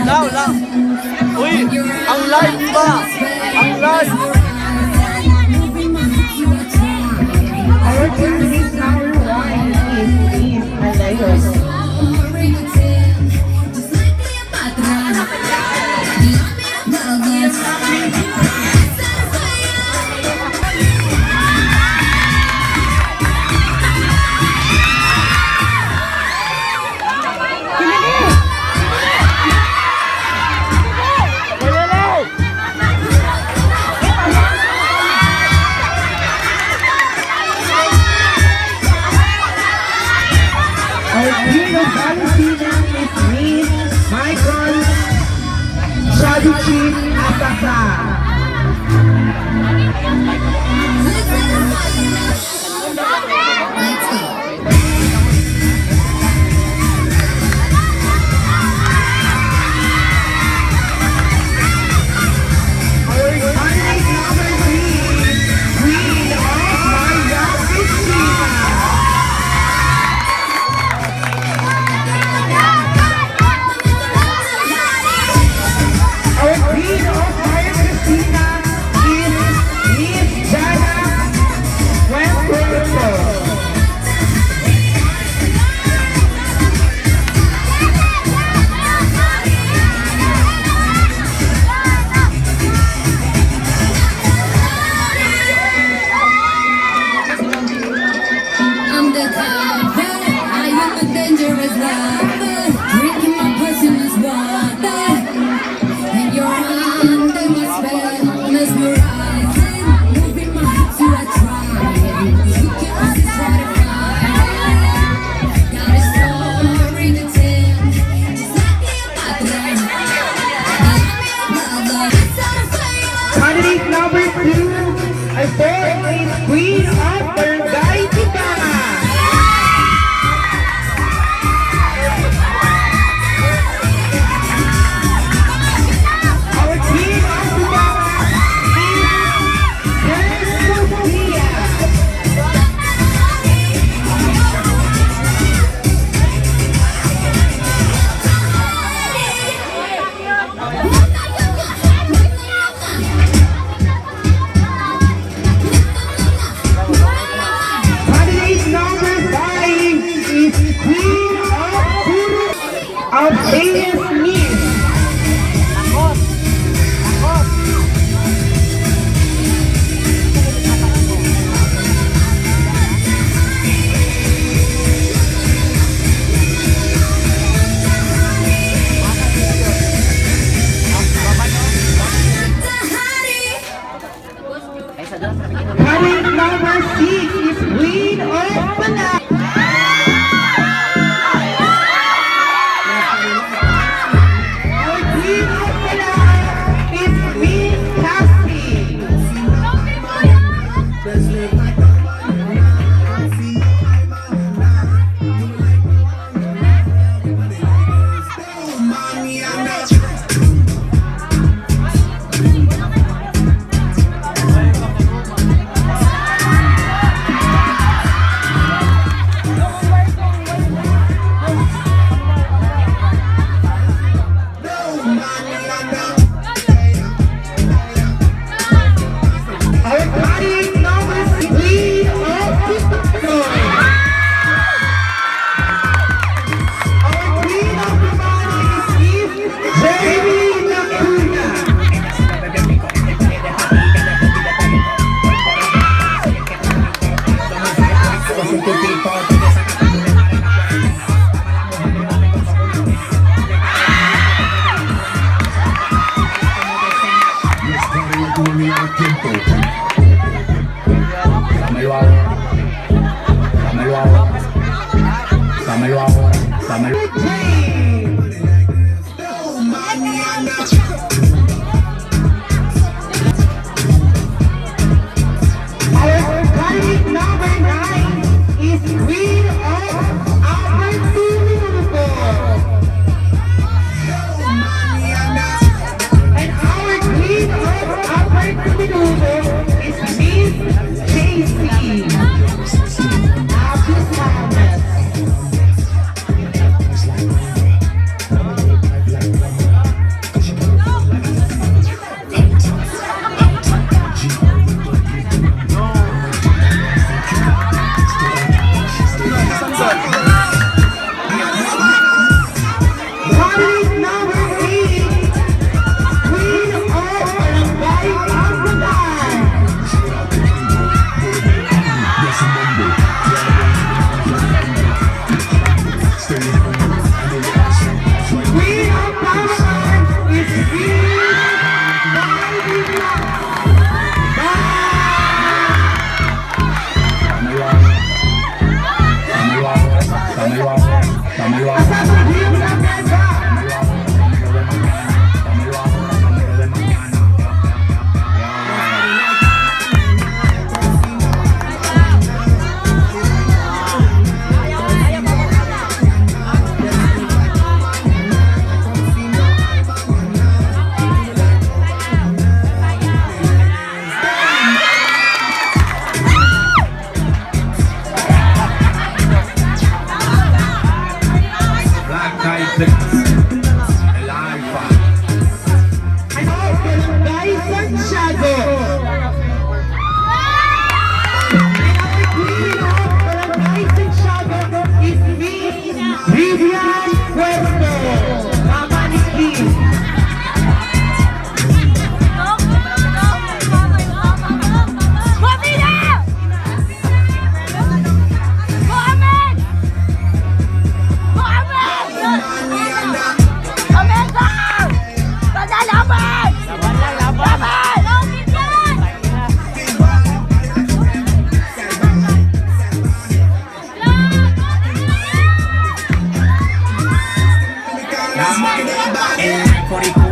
Now. Uy, ang live ba? Ang live. Our candidate number 1 is Alayos. Our Queen of Palestina is Miss Micon Chubby Ataka. Candidate number 2, I thought is Queen of Barangay Tibanga. Our Queen of Tibanga is Sophia. Candidate number 5 is Queen of Puro of ASME. Candidate number 6 is Queen of Palamiayg. Our Queen of Palamiayg is Miss Cassie. Our candidate number 6 Queen of Pinoy. Our Queen of Pinoy is Jerry Lacuna. Our candidate number 9 is Queen of Opportunity. And our Queen of Opportunity is Miss JC. Happy Sabbath. Shorty cool